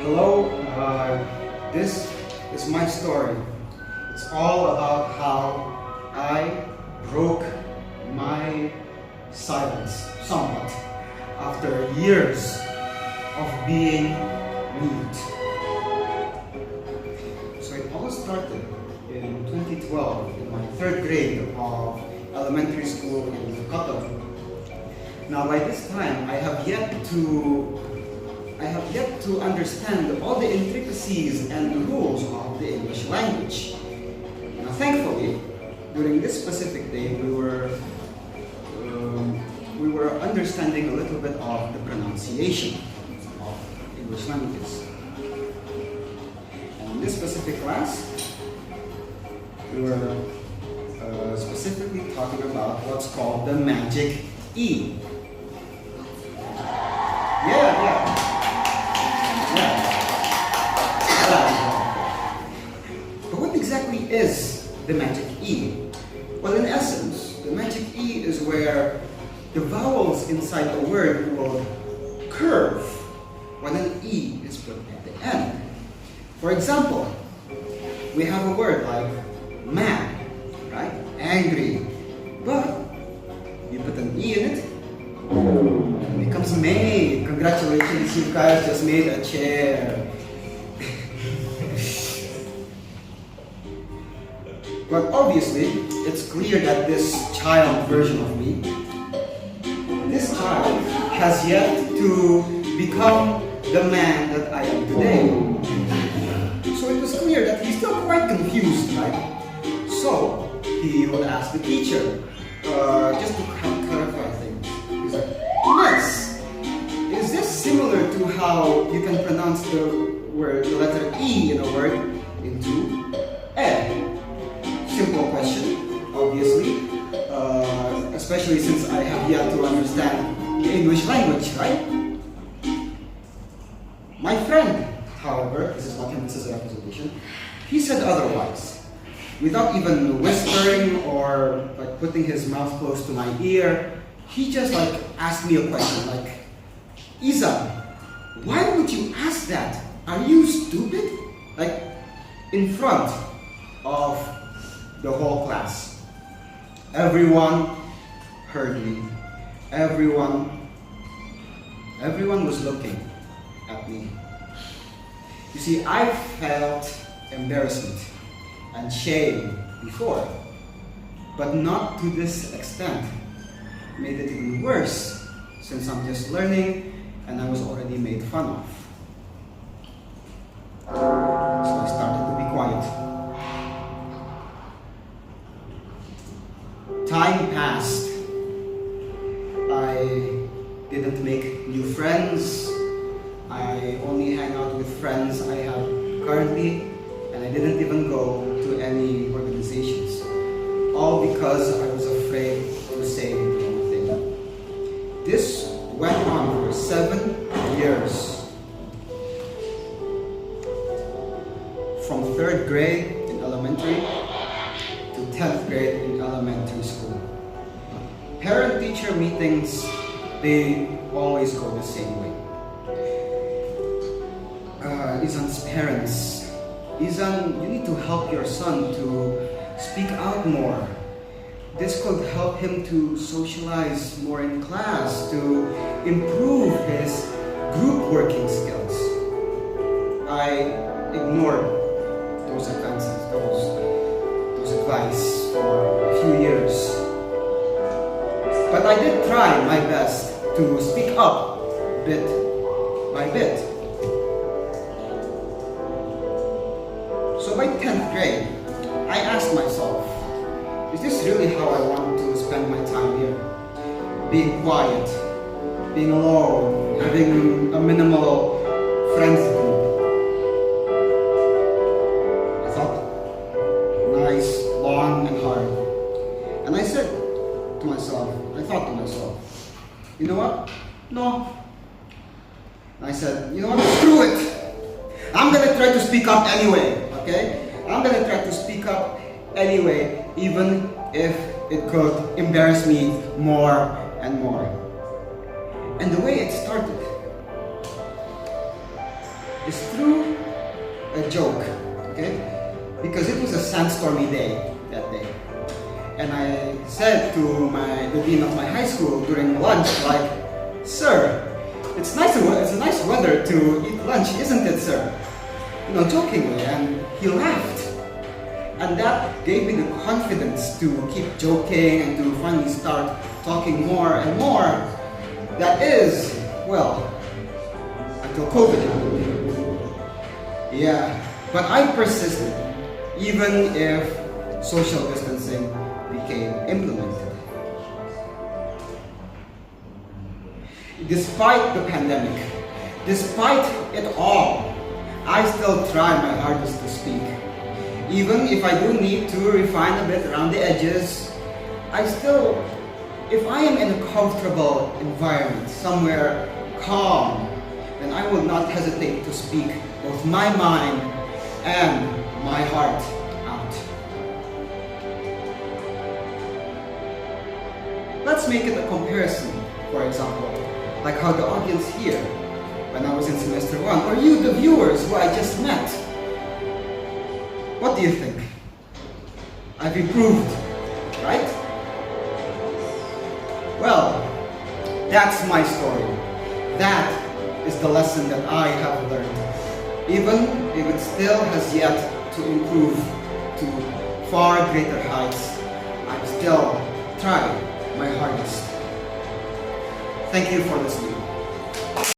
Hello, this is my story. It's all about how I broke my silence somewhat after years of being mute. So it all started in 2012 in my third grade of elementary school in Telkom. Now by this time I have yet to understand all the intricacies and the rules of the English language. Now thankfully, during this specific day we were understanding a little bit of the pronunciation of English languages. And in this specific class, we were specifically talking about what's called the magic E. Yeah. But what exactly is the magic E? Well, in essence, the magic E is where the vowels inside a word will curve when an E is put at the end. For example, we have a word like mad, right? Angry. But you put an E in it, it becomes made. Congratulations, you guys just made a chair. But obviously, it's clear that this child version of me, this child has yet to become the man that I am today. So it was clear that he's still quite confused, right? So he will ask the teacher, just to clarify things. He's like, Miss, is this similar to how you can pronounce the letter E in a word into E? Simple question, obviously, especially since I have yet to understand the English language, right? My friend, however, this is not him, this is a representation, he said otherwise. Without even whispering or like putting his mouth close to my ear, he just like asked me a question like, Izzan, why would you ask that? Are you stupid? Like, in front of the whole class. Everyone heard me. Everyone was looking at me. You see, I felt embarrassment and shame before, but not to this extent. Made it even worse since I'm just learning and I was already made fun of. So I started to be quiet. Time passed. I didn't make new friends. I only hang out with friends I have currently, and I didn't even go to any organizations. All because I was afraid to say the wrong thing. This went on for 7 years. From 3rd grade in elementary to 10th grade in elementary school. Parent-teacher meetings, they always go the same way. Izzan's parents, Izzan, you need to help your son to speak out more. This could help him to socialize more in class, to improve his group working skills. I ignored those advances, those advice for a few years. But I did try my best to speak up bit by bit. So by 10th grade, I asked myself, is this really how I want to spend my time here? Being quiet, being alone, having a minimal friends group. I thought, nice, long and hard. And I thought to myself, you know what? No. And I said, you know what? Screw it. I'm gonna try to speak up anyway, okay? I'm gonna try to speak up anyway, even if it could embarrass me more and more. And the way it started, is through a joke, okay? Because it was a sandstormy day that day. And I said to the dean of my high school during lunch, like, "Sir, it's a nice weather to eat lunch, isn't it, sir?" You know, jokingly, and he laughed. And that gave me the confidence to keep joking and to finally start talking more and more. That is, well, until COVID happened. Yeah, but I persisted, even if social distancing became implemented. Despite the pandemic, despite it all, I still try my hardest to speak. Even if I do need to refine a bit around the edges, if I am in a comfortable environment, somewhere calm, then I will not hesitate to speak both my mind and my heart out. Let's make it a comparison, for example, like how the audience here, when I was in semester 1, or you, the viewers who I just met. What do you think? I've improved, right? Well, that's my story. That is the lesson that I have learned. Even if it still has yet to improve to far greater heights, I'm still trying my hardest. Thank you for listening.